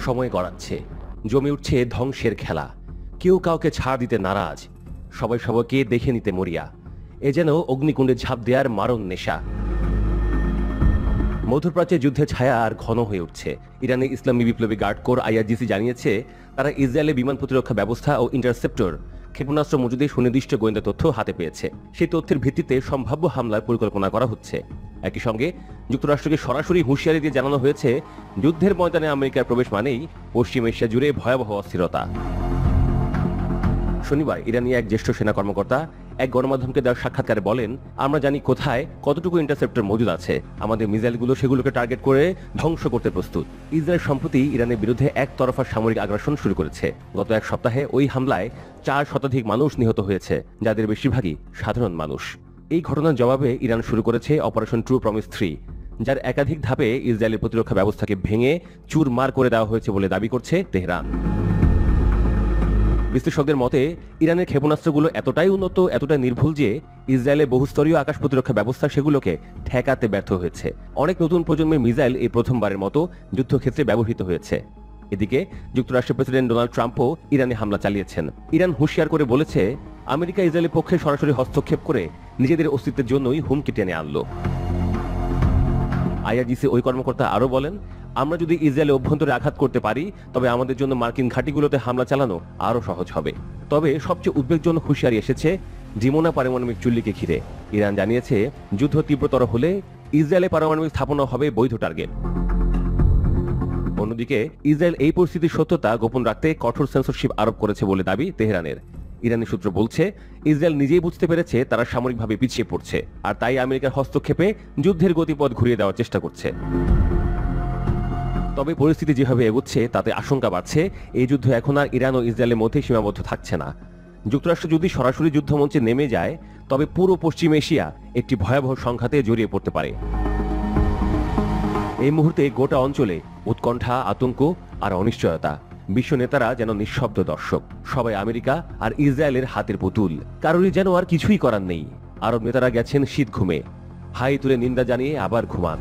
সময় গড়াচ্ছে, জমে উঠছে ধ্বংসের খেলা। কেউ কাউকে ছাড় দিতে নারাজ, সবাই সবাইকে দেখে নিতে মরিয়া। এ যেন অগ্নিকুণ্ডে ঝাঁপ দেওয়ার মারণ নেশা। মধ্যপ্রাচ্যে যুদ্ধের ছায়া আর ঘন হয়ে উঠছে। ইরানের ইসলামী বিপ্লবী গার্ড কোর IRGC জানিয়েছে, তারা ইসরায়েলের বিমান প্রতিরক্ষা ব্যবস্থা ও ইন্টারসেপ্টর ক্ষেপণাস্ত্র মজুদের সুনির্দিষ্ট গোয়েন্দা তথ্য হাতে পেয়েছে। সেই তথ্যের ভিত্তিতে সম্ভাব্য হামলার পরিকল্পনা করা হচ্ছে। একই সঙ্গে যুক্তরাষ্ট্রকে সরাসরি হুঁশিয়ারি দিয়ে জানানো হয়েছে, যুদ্ধের ময়দানে আমেরিকার প্রবেশ মানেই পশ্চিম এশিয়া জুড়ে ভয়াবহ অস্থিরতা। শনিবার ইরানি এক জ্যেষ্ঠ সেনা কর্মকর্তা এক গণমাধ্যমকে দেওয়া সাক্ষাৎকারে বলেন, আমরা জানি কোথায় কতটুকু ইন্টারসেপ্টর মজুদ আছে। আমাদের মিসাইলগুলো সেগুলোকে টার্গেট করে ধ্বংস করতে প্রস্তুত। ইসরায়েল সম্প্রতি ইরানের বিরুদ্ধে একতরফা সামরিক আগ্রাসন শুরু করেছে। গত এক সপ্তাহে ওই হামলায় 4 শতাধিক মানুষ নিহত হয়েছে, যাদের বেশিরভাগই সাধারণ মানুষ। এই ঘটনার জবাবে ইরান শুরু করেছে অপারেশন ট্রু প্রমিস 3, যার একাধিক ধাপে ইসরায়েলের প্রতিরক্ষা ব্যবস্থাকে ভেঙে চুরমার করে দেওয়া হয়েছে বলে দাবি করছে তেহরান। বিশ্লেষকদের মতে, ইরানের ক্ষেপণাস্ত্রগুলো এতটাই উন্নত, এতটাই নির্ভুল যে ইসরায়েলের বহুস্তরীয় আকাশ প্রতিরক্ষা ব্যবস্থা সেগুলোকে ঠেকাতে ব্যর্থ হয়েছে। অনেক নতুন প্রজন্মের মিসাইল এই প্রথমবারের মতো যুদ্ধক্ষেত্রে ব্যবহৃত হয়েছে। এদিকে যুক্তরাষ্ট্রের প্রেসিডেন্ট ডোনাল্ড ট্রাম্পও ইরানে হামলা চালিয়েছেন। ইরান হুঁশিয়ার করে বলেছে, আমেরিকা ইসরায়েলের পক্ষে সরাসরি হস্তক্ষেপ করে নিজেদের অস্তিত্বের জন্যই হুমকি টেনে আনল। IRGC ওই কর্মকর্তা আরও বলেন, আমরা যদি ইসরায়েলে অভ্যন্তরে আঘাত করতে পারি, তবে আমাদের জন্য মার্কিন ঘাঁটিগুলোতে হামলা চালানো আরও সহজ হবে। তবে সবচেয়ে উদ্বেগজনক হুঁশিয়ারি এসেছে ডিমোনা পারমাণবিক চুল্লিকে ঘিরে। ইরান জানিয়েছে, যুদ্ধ তীব্রতর হলে ইসরায়েলে পারমাণবিক স্থাপনা হবে বৈধ টার্গেট। অন্যদিকে ইসরায়েল এই পরিস্থিতির সত্যতা গোপন রাখতে কঠোর সেন্সরশিপ আরোপ করেছে বলে দাবি তেহরানের। ইরানি সূত্র বলছে, ইসরায়েল নিজেই বুঝতে পেরেছে তারা সামরিকভাবে পিছিয়ে পড়ছে, আর তাই আমেরিকার হস্তক্ষেপে যুদ্ধের গতিপথ ঘুরিয়ে দেওয়ার চেষ্টা করছে। তবে পরিস্থিতি যেভাবে এগোচ্ছে তাতে আশঙ্কা বাড়ছে, এই যুদ্ধ এখন আর ইরান ও ইসরায়েলের মধ্যে সীমাবদ্ধ থাকছে না। যুক্তরাষ্ট্র যদি সরাসরি যুদ্ধমঞ্চে নেমে যায়, তবে পুরো পশ্চিম এশিয়া একটি ভয়াবহ সংঘাতে জড়িয়ে পড়তে পারে। এই মুহূর্তে গোটা অঞ্চলে উৎকণ্ঠা, আতঙ্ক আর অনিশ্চয়তা। বিশ্ব নেতারা যেন নিঃশব্দ দর্শক, সবাই আমেরিকা আর ইসরায়েলের হাতের পুতুল। কারোরই যেন আর কিছুই করার নেই। আরব নেতারা গেছেন শীত ঘুমে, হাই তুলে নিন্দা জানিয়ে আবার ঘুমান।